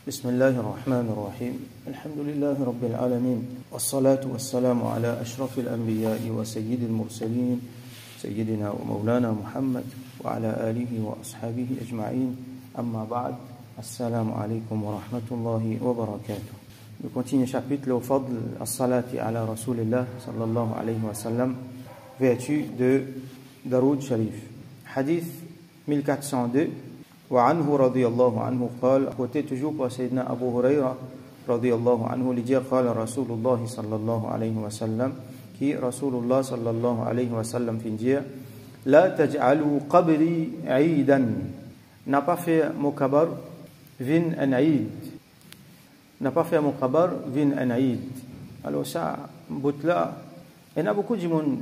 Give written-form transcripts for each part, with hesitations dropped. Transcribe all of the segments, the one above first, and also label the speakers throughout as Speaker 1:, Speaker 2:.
Speaker 1: بسم الله الرحمن الرحيم الحمد لله رب العالمين والصلاة والسلام على أشرف الأنبياء وسيد المرسلين سيدنا ومولانا محمد وعلى آله وأصحابه أجمعين أما بعد السلام عليكم ورحمة الله وبركاته. Nous continuons le chapitre au fadl as-salati ala rasulillah sallallahu alayhi wa sallam, vertu de Daroud Sharif. Hadith 1402. وعنه رضي الله عنه قال côté toujours pour Sayyidina Abu Huraira رضي الله عنه lui dire قال رسول الله صلى الله عليه وسلم qui Rasulullah صلى الله عليه وسلم fin dire لا تجعلوا قبري عيدا, n'a pas fait mon kabar vin un aïd, n'a pas fait mon kabar vin un aïd. Alors ça bout là, il y a beaucoup de monde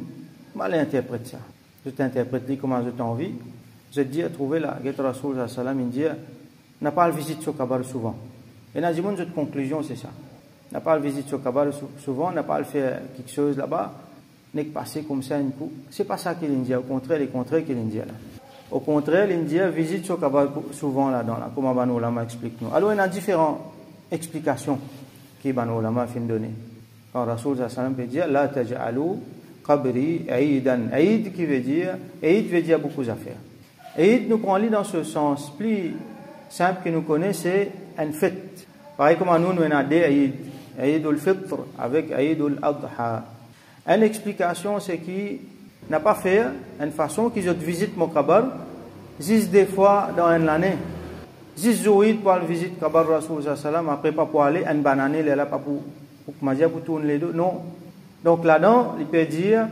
Speaker 1: mal interprète ça. Je t'interprète comment je t'envie. Je dis à trouver la Guette Rasoul sallam, il dit n'a pas le visite sur Kabar souvent. Et n'a dit mon conclusion c'est ça. N'a pas le visite sur Kabar souvent, n'a pas le faire quelque chose là-bas, n'est que passer comme ça un coup. C'est pas ça qu'il dit. Au contraire, les contraires qu'il dit là. Au contraire, il dit visite sur Kabar souvent là-dedans là. Comme Banu Ulama explique nous. Alors il y a différentes explications qui Banu Ulama fin donner. Quand Rasoul sallam peut dire la taj'alu qabri aidan. Aïd qui veut dire beaucoup d'affaires. Eid nous prend dans ce sens plus simple que nous connaissons, c'est une fête. Pareil comme nous avons des Eid, Eid al-Fitr avec Eid al-Adha. Une explication, c'est qu'il n'a pas fait une façon qu'ils visitent mon kabar, 10 des fois dans une année. 10 jours pour aller visiter kabar Rasoul sallam, après pas pour aller une banane, il est là pas pour manger, pour tourner les deux. Non. Donc là-dedans, il peut dire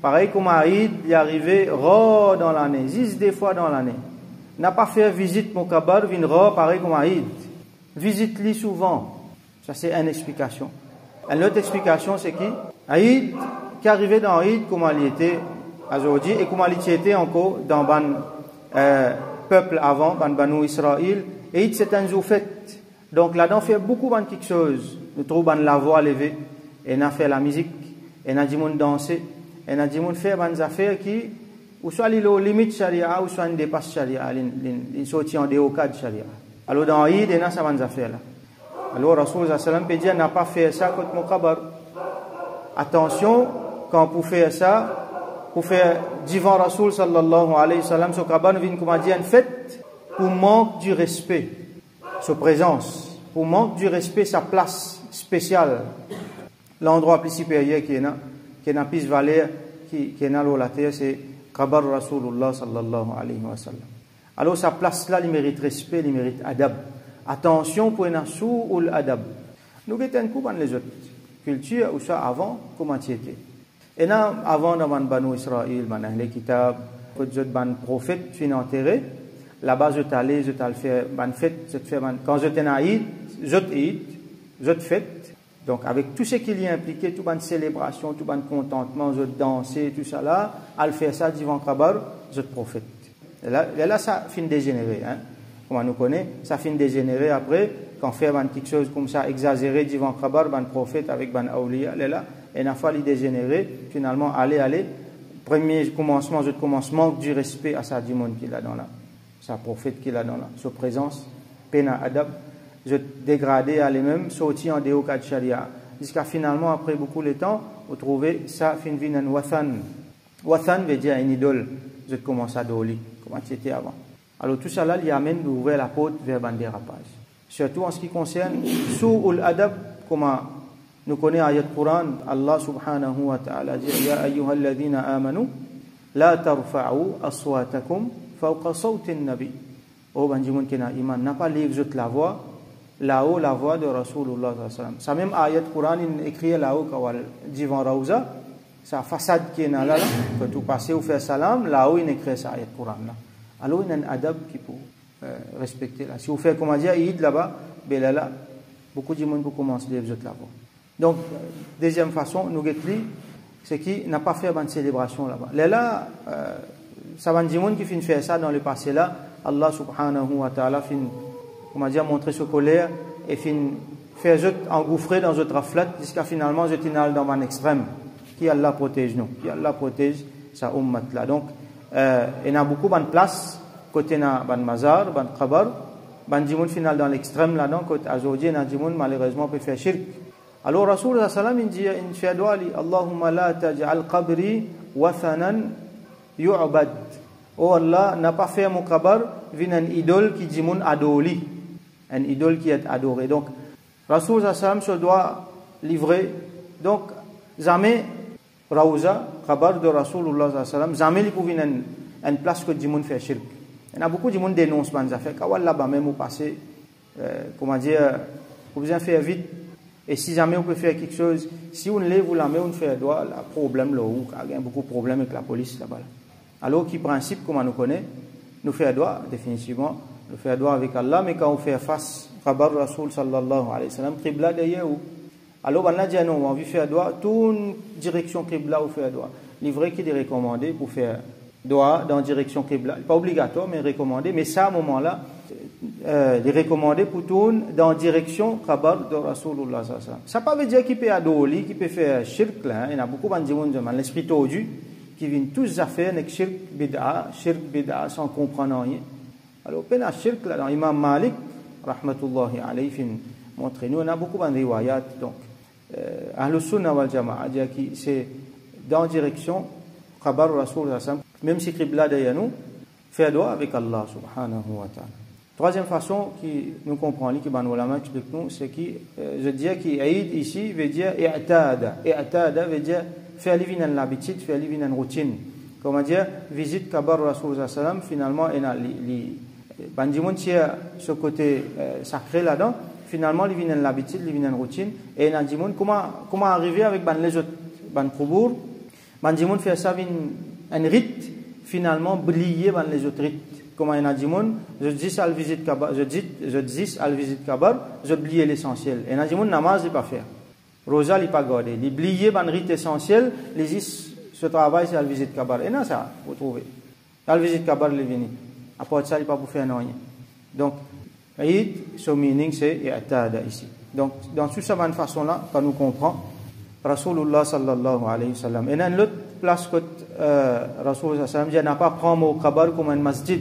Speaker 1: pareil comme Aïd, il est arrivé dans l'année, 10 des fois dans l'année. N'a pas fait visite mon kabar, vin pareil comme Aïd. Visite-lui souvent. Ça c'est une explication. Une autre explication c'est qui Aïd, qui est arrivé dans Aïd, comment il était aujourd'hui, et comment il était encore dans le peuple avant, dans Banu Israël. Aïd c'est un jour fête. Donc là-dedans, fait beaucoup de quelque chose. Nous trouvons la voix levée, et on a fait la musique, et on a dit mon danser. Et on a dit, on fait des affaires qui, ou soit les limites charia, ou soit ils dépassent charia, ils sortent en dehors cadre charia. Alors dans l'Aïd, il y a ça des affaires là. Alors Rasoul sallam peut dire, n'a pas fait ça contre mon kabar. Attention, quand vous faites ça, vous faites devant Rasoul sallallahu alayhi wa sallam, ce kabar vient comme a dit une fête, pour manque du respect, sa présence, pour manque du respect, sa place spéciale, l'endroit plus supérieur qui est là. Qui n'a plus valeur, qui est dans la terre, c'est Kabar Rasulullah sallallahu alayhi wa sallam. Alors, sa place là, il mérite respect, il mérite adab. Attention pour un sou ou l'adab. Nous avons un coup dans les autres cultures, ou ça avant, comment c'était. Et là, avant, dans le Banu Israël, dans les kitab, les prophètes, tu es enterré. Là-bas, je t'allais, je t'allais faire une fête, quand je t'ai naïd, je te fête. Donc, avec tout ce qu'il y a impliqué, toute une célébration, tout un contentement, je danser, tout ça là, à le faire ça devant Kabar, je te prophète. Et là, ça finit dégénérer, hein. Comme on nous connaît, ça finit dégénérer après, quand on fait quelque chose comme ça, exagéré devant Kabar, un prophète avec un awliya, là, et n'a fallu dégénérer, finalement, aller, premier commencement, je commence, manque du respect à sa dimon qu'il a dans là, sa prophète qu'il a dans là, sa présence, pena adab, je dégradé à lui-même, sorti en dehors de Sharia. Jusqu'à finalement, après beaucoup de temps, vous trouvez ça, fin un wathan. Wathan veut dire une idole. Je commence à doli, comment c'était avant. Alors tout ça là, il amène d'ouvrir la porte vers un dérapage. Surtout en ce qui concerne Su'ul Adab, comment nous connaissons ayat Quran, Allah subhanahu wa ta'ala dit Ya ayyuhalladhina amanu, la tarfa'u aswatakum fawqa sawtin nabi. Oh, banjimoun kena iman, n'a pas livre la voix. Là-haut, la voix de Rasulullah sallallahu alayhi wa sallam. Ça même ayat Quran, il écrit là-haut, quand divan Raouza, sa façade qui est là, quand vous passez ou faire salam, là-haut, il écrit ça ayat Quran là. Alors, il y a un adab qui peut respecter là. Si vous faites, comment dire, Eid là-bas, ben là, beaucoup de monde commence à lire la voix. Donc, deuxième façon, nous guettons, c'est qu'il n'a pas fait une célébration là-bas. Là, ça va dire monde qui finit faire ça dans le passé là, Allah subhanahu wa ta'ala finit comment dire, montrer ce colère et faire engouffrer dans notre raflate jusqu'à finalement je t'inale dans un extrême. Qui Allah protège nous, qui Allah protège sa ummat là. Donc, il y a beaucoup de place, côté na ban mazar, ban kabar, Bandimoun final dans l'extrême là-dedans, quand aujourd'hui, Nadimoun malheureusement peut faire shirk. Alors, Rasul sallam, il dit, il fait doigt, Allahumma la taj'al qabri wathanan yu'bad. Oh Allah, n'a pas fait mon kabar, vin un idole qui dit mon adoli. Un idole qui est adoré. Donc, Rasul sallam se doit livrer. Donc, jamais, Rawza, kabar de Rasulullah sallam, jamais il pouvait une place que dit mon fait shirk. Il y a beaucoup de gens qui dénoncent les affaires. Quand on va même au passé, comment dire, vous besoin faire vite. Et si jamais on peut faire quelque chose, si on lève ou la main, on fait droit, le problème là où il y a beaucoup de problèmes avec la police là-bas. Alors, qui principe, comme on nous connaît, nous fait droit, définitivement, nous fait droit avec Allah, mais quand on fait face, Khabar Rasoul sallallahu alayhi wa sallam, Qibla d'ailleurs, alors on a dit non, on veut faire droit, toute direction Qibla ou faire droit. Le vrai qui est recommandé pour faire droit dans direction Qibla, pas obligatoire, mais recommandé, mais ça, à un moment-là, les recommander pour tourner dans direction Khabar de Rasulullah sallallahu alayhi wa sallam. Ça ne veut pas dire qu'il peut adorer, qu'il peut faire shirk là, il y a beaucoup de gens, l'esprit tordu, qui viennent tous à faire avec shirk bid'a sans comprendre rien. Alors, peine à shirk là, dans Imam Malik, rahmatullahi alayhi, montre nous, on a beaucoup de riwayat, donc, Ahlus Sunnah wal Jama'a, dire que c'est dans direction Khabar Rasulullah sallallahu alayhi wa sallam, même si Qibla derrière nous, faire doigt avec Allah subhanahu wa ta'ala. Troisième façon qui nous comprend, qui va nous explique nous, c'est que je dis que Aïd ici veut dire i'tada. I'tada veut dire faire livrer une habitude, faire livrer une routine. Comment dire, visite Kabar Rasulullah sallam, finalement, il y a ce côté sacré là-dedans, finalement, il y a une habitude, il y a une routine, et il y a comment arriver avec les autres, les Koubour, il fait ça, un rite, finalement, briller les autres rites. Comment il y a dit, je dis à la visite Kabar, je oublie l'essentiel. Et il y a dit, namaz, il ne pas faire. Rosa, il ne pas garder. Il oublie le rite essentiel, ce travail, c'est la visite Kabar. Et non, ça, vous trouvez. La visite Kabar, il est venu. Après ça, il ne pas pour faire rien. Donc, son meaning, c'est i'tada ici. Donc, dans toute cette façon-là, quand nous comprenons, Rasulullah sallallahu alayhi wa sallam. Et dans l'autre place que Rasulullah sallallahu alayhi wa sallam dit, n'a pas prendre au Kabar comme un masjid.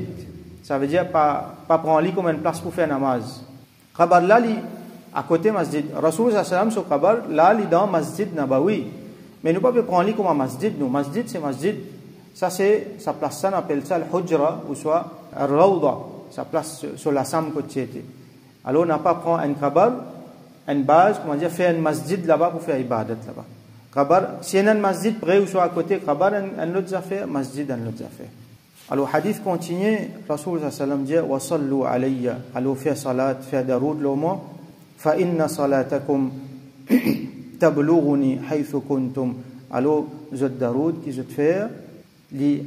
Speaker 1: Ça veut dire pas prendre lui comme une place pour faire namaz. Kabar là, à côté masjid. Rasulullah sallallahu alayhi wa sallam, sur Kabar, là, il est dans masjid Nabawi. Mais nous ne pouvons pas prendre lui comme un masjid. Nous, masjid, c'est masjid. Ça, c'est sa place, ça, on appelle ça le hujra, ou soit le rawda. Sa place sur la sam côté. Alors, on n'a pas prendre un Kabar, une base, comment dire, faire un masjid là-bas pour faire ibadat là-bas. Kabar, si il y a un masjid près ou soit à côté, Kabar, un autre affaire, masjid, un autre affaire. Alors, hadith continue, Rasulullah sallallahu alayhi wa sallam dit, wa sallu alayya, alors faire salat, faire daroud l'homme, fa inna salatakum tablughuni haythu kuntum. Alors, je daroud qui je te fais, il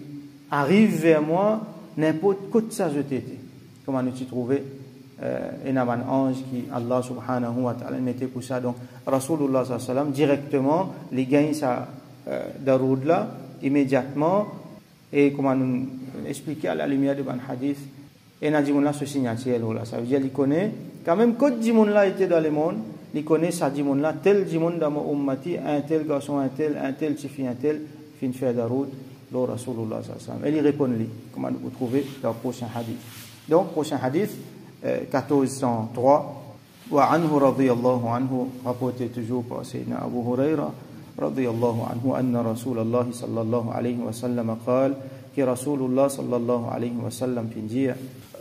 Speaker 1: arrive vers moi, n'importe quoi de ça je t'étais. Comment nous t'y trouver? Et un ange qui Allah subhanahu wa ta'ala mettait pour ça. Donc Rasulullah sallallahu alayhi wa sallam directement les gagne sa daroud là immédiatement, et comment nous expliquer à la lumière de ban hadith, et n'a dit là ce signature là, ça veut dire il connaît quand même que dimoun là était dans le monde, il connaît ça dimoun là, tel dimoun dans mon ummati, un tel garçon, un tel suffit, un tel fin faire daroud le Rasulullah sallallahu alayhi wa sallam, et il répond lui, comment vous trouvez dans le prochain hadith. Donc prochain hadith 1403, وعنه رضي الله عنه, rapporté toujours par Sayyidina Abu Huraira رضي الله عنه أن رسول الله صلى الله عليه وسلم قال que Rasulullah صلى الله عليه وسلم في dire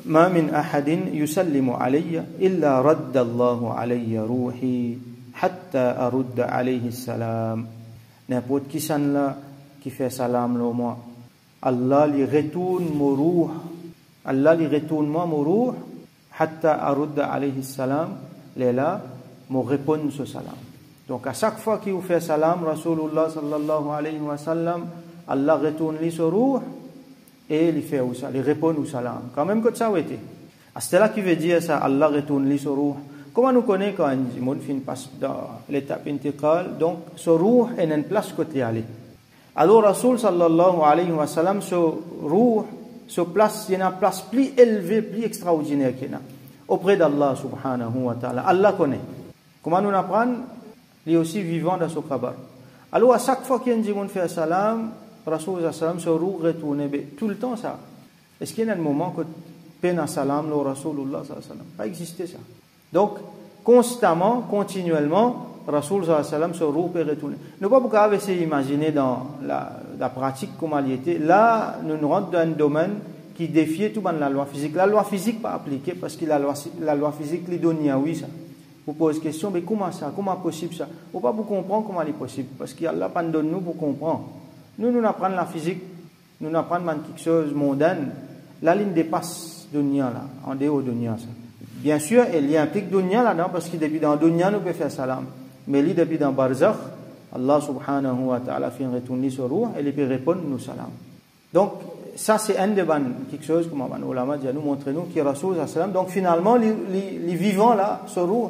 Speaker 1: ما من أحد يسلم علي إلا رد الله علي روحي حتى أرد عليه السلام. N'importe qui s'en là qui fait salam le moi, Allah lui retourne mon ruh, Allah lui retourne moi mon ruh, hatta arudda alayhi salam, là, me répond ce salam. Donc à chaque fois qu'il vous fait salam, Rasulullah sallallahu alayhi wa sallam, Allah retourne lui ce ruh et il fait ça, il répond au salam. Quand même que ça a été. C'est là qui veut dire ça, Allah retourne lui ce ruh. Comment nous connaissons quand un monde passe dans l'étape intégrale, donc ce ruh est une place que tu es allé. Alors Rasul sallallahu alayhi wa sallam, ce ruh, se place, il y a une place plus élevée, plus extraordinaire qu'il y a auprès d'Allah subhanahu wa ta'ala. Allah connaît. Comment nous apprendre? Il est aussi vivant dans ce Kabar. Alors à chaque fois qu'il y a un djimoun fait salam, Rasul sallam se retourne tout le temps ça. Est-ce qu'il y a un moment que peine à salam, le Rasulullah sallallahu alayhi wa sallam. Pas existé ça. Donc, constamment, continuellement, Rasul sallallahu alayhi wa sallam, ce roux peut retourner. Ne pas beaucoup essayer d'imaginer dans la pratique comment il était. Là, nous rentrons dans un domaine qui défiait tout la loi physique. La loi physique pas appliquée parce que la loi physique, les donne oui ça. Vous posez question, mais comment ça? Comment possible ça? Faut pas vous comprendre comment c'est possible. Parce qu'Allah pas donne nous pour comprendre. Nous apprenons la physique, nous apprenons quelque chose mondaine. La ligne dépasse dunya là, en dehors de dunya ça. Bien sûr, il y a implique dunya là-dedans parce que depuis dans dunya nous peut faire salam. Mais lui depuis dans barzakh, Allah subhanahu wa ta'ala fait retourner sur roue et il peut répondre nous salam. Donc ça c'est un des quelque chose comme les ulama dit nous montrer nous qui Rasul sallallahu alayhi wa sallam. Donc finalement les vivants là sur roue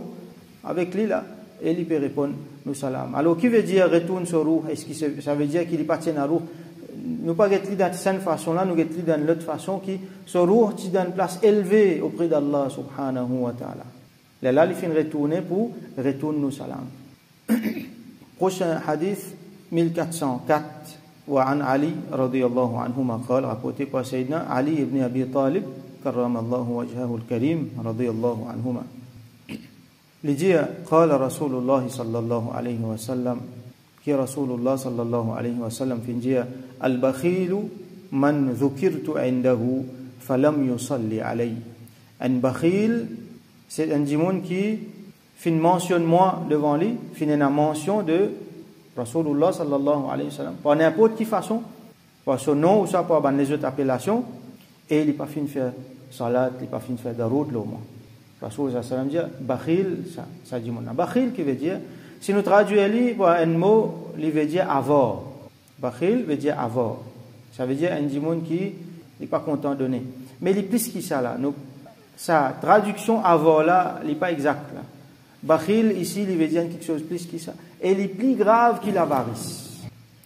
Speaker 1: avec lui là et il peut répondre nous salam. Alors qui veut dire retourne sur roue? Est-ce que ça veut dire qu'il appartient à roue? Nous pas être dans cette façon là, nous être dans l'autre façon qui sur roue qui dans une place élevée auprès d'Allah subhanahu wa ta'ala. Là il fait retourner pour retourne nous salam. Prochain hadith 1404 وعن علي رضي الله عنهما قال rapporté par Sayyidina Ali ibn Abi Talib كرم الله وجهه الكريم رضي الله عنهما il dit قال رسول الله صلى الله عليه وسلم qui رسول الله صلى الله عليه وسلم في dit البخيل من ذكرت عنده فلم يصلي علي un bakhil c'est un démon qui fin mentionne moi devant lui fin une mention de Rasulullah sallallahu alayhi wa sallam par n'importe quelle façon par son nom ou ça par les autres appellations et il n'est pas fin de faire salat il n'est pas fin de faire daroud là au moins Rasulullah sallallahu alayhi wa sallam dit bakhil ça dit mon bakhil qui veut dire si nous traduisons par un mot il veut dire avoir bakhil veut dire avoir ça veut dire un démon qui n'est pas content de donner mais il est plus que ça là nous sa traduction avoir là n'est pas exacte là. Bakhil ici il veut dire quelque chose plus que ça et il est plus grave que l'avarice.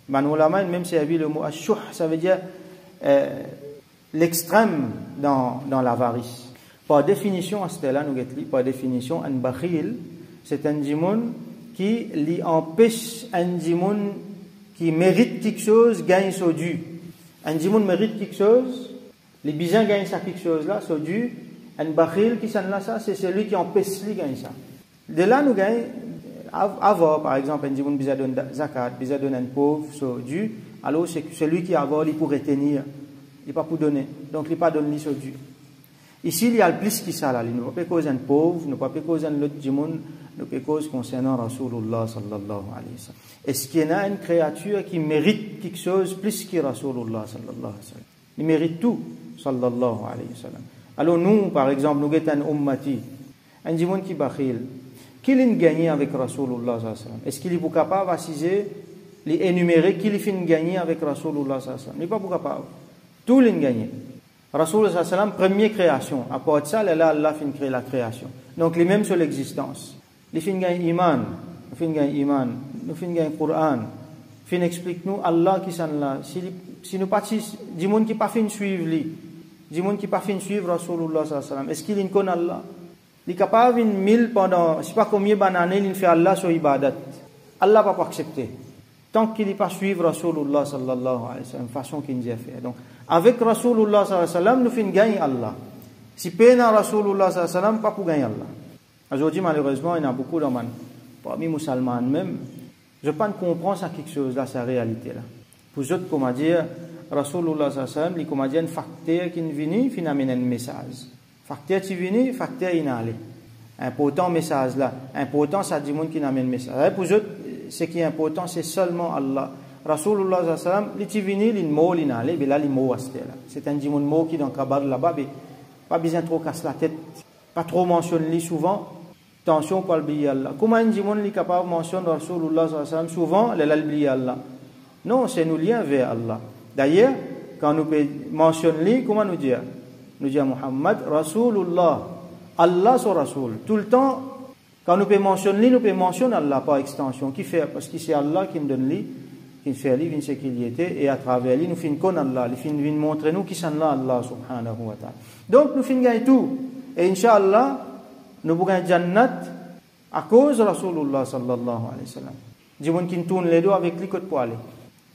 Speaker 1: Manolama même servi le mot ashuh ça veut dire l'extrême dans l'avarice. Par définition à ce là nous getli par définition un bakhil c'est un démon qui lui empêche un démon qui mérite quelque chose gagne son dû. Un démon mérite quelque chose les bisins gagnent ça quelque chose là son dû. Un bakhil qui s'en là ça c'est celui qui empêche lui gagner ça. De là nous gagnons avoir par exemple un démon bizarre donne zakat bizarre donne un pauvre so dû alors c'est celui qui avoir il pour retenir il pas pour donner donc il pas donne lui so dû. Ici il y a le plus qui ça là il ne peut pas causer un pauvre ne peut pas causer un autre démon ne peut cause concernant Rasulullah sallallahu alayhi wa sallam. Est-ce qu'il y a une créature qui mérite quelque chose plus que Rasulullah sallallahu alayhi wa sallam? Il mérite tout sallallahu alayhi wa sallam. Alors nous par exemple nous sommes un ummati un démon qui bakhil qui l'a gagné avec Rasulullah sallallahu alayhi wa sallam? Est-ce qu'il est capable d'assiser les énumérer qui l'a fait gagner avec Rasulullah sallallahu alayhi wa sallam? Il n'est pas capable. Tout l'a gagné. Rasulullah sallallahu alayhi wa sallam première création. À part de ça, là Allah fait créer la création. Donc les mêmes sur l'existence. Il fait gagner iman, il fait gagner iman, il fait gagner Coran. Il explique nous Allah qui s'en là. Si nous partons, du monde qui pas fait suivre lui, du monde qui pas fait suivre Rasulullah sallallahu alayhi wa sallam. Est-ce qu'il connaît Allah? Il est capable de 1000 pendant, je ne sais pas combien d'années, il fait Allah sur ibadat. Allah ne va pas accepter. Tant qu'il n'est pas suivre Rasulullah sallallahu alayhi wa sallam, façon qu'il nous a fait. Donc, avec Rasulullah sallallahu alayhi wa sallam, nous faisons gagner Allah. Si peine à Rasulullah sallallahu alayhi wa sallam, pas pour gagner Allah. Aujourd'hui, malheureusement, il y en a beaucoup dans parmi les musulmans même. Je ne peux pas comprendre ça quelque chose là, sa réalité là. Pour eux, comment dire, Rasulullah sallallahu alayhi wa sallam, il comment dire un facteur qui vient, il amène un message. Facteur qui vient, facteur qui allé. Important message là. Important, ça dit monde qui amène message. Pour eux, ce qui est important, c'est seulement Allah. Rasulullah sallallahu alayhi wa sallam, il vient, il mot, il allé, mais là, il mot là. C'est un démon mot qui dans le kabar là-bas, mais pas besoin trop casser la tête, pas trop mentionner souvent. Attention pour oublier Allah. Comment un démon est capable de mentionner Rasulullah sallallahu alayhi wa sallam souvent, l'oublier Allah? Non, c'est nous lien vers Allah. D'ailleurs, quand nous mentionnons, comment nous dire? Nous disons Muhammad, Rasulullah, Allah son Rasul. Tout le temps, quand nous pouvons mentionner Allah par extension. Qui fait? Parce que c'est Allah qui nous donne lui, qui nous fait lui, ce qu'il y était, et à travers lui, nous finissons connaître Allah, il finit montrer nous qui sont là, Allah subhanahu wa ta'ala. Donc, nous finissons gagner tout. Et Inch'Allah, nous pouvons gagner Jannat à cause de Rasulullah sallallahu alayhi wa sallam. Dis-moi qui tourne les deux avec lui côté pour aller.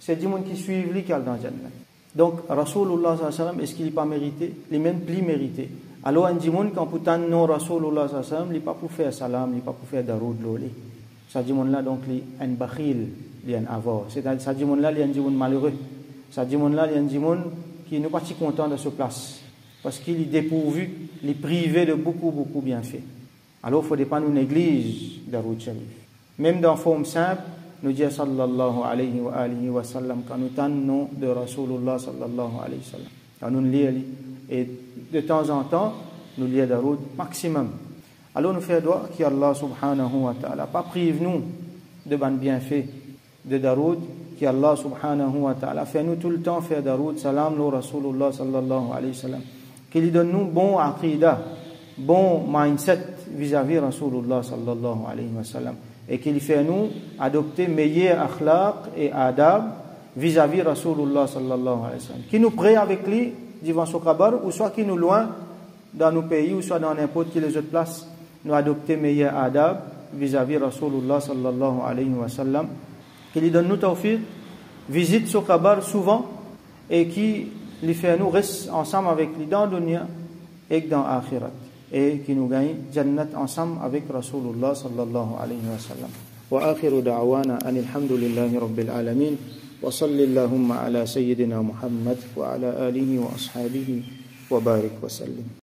Speaker 1: C'est dis-moi qui suit lui qui est dans Jannat. Donc, Rasulullah sallallahu alayhi wa sallam, est-ce qu'il n'est pas mérité? Il est même plus mérité. Alors, on dit quand pourtant non Rasulullah sallallahu alayhi wa sallam, il n'est pas pour faire salam, il n'est pas pour faire daroud loli. Ça dit là donc il est un bakhil, il est un avare. C'est-à-dire ça dit là il est un dit malheureux. Ça dit là il est un dit qui n'est pas si content de se place parce qu'il est dépourvu, il est privé de beaucoup bienfaits. Alors, il ne faut pas nous négliger daroud sharif. Même dans forme simple, nous disons sallallahu alayhi wa sallam quand nous tenons de Rasulullah sallallahu alayhi wa sallam. Quand nous lisons et de temps en temps nous lisons daroud maximum. Alors nous faisons droit qu'Allah subhanahu wa ta'ala pas prive nous de ban bienfaits de daroud, qu'Allah subhanahu wa ta'ala fait nous tout le temps faire daroud salam lo Rasulullah sallallahu alayhi wa sallam, qu'il donne nous bon aqidah, bon mindset vis-à-vis Rasulullah sallallahu alayhi wa sallam, et qu'il fait nous adopter meilleur akhlaq et adab vis-à-vis Rasulullah sallallahu alayhi wa sallam, qui nous prête avec lui devant son kabar, ou soit qui nous loin dans nos pays, ou soit dans n'importe quelle autre place, nous adopter meilleur adab vis-à-vis Rasulullah sallallahu alayhi wa sallam, qui lui donne nous tawfiq, visite son kabar souvent, et qui lui fait nous rester ensemble avec lui dans le dunya et dans l'akhirat, et qui nous gagne jannat ensemble avec Rasulullah sallallahu alayhi wa sallam. Wa akhiru da'wana anil hamdulillahi rabbil alamin. وصل اللهم على سيدنا محمد وعلى آله وأصحابه وبارك وسلم.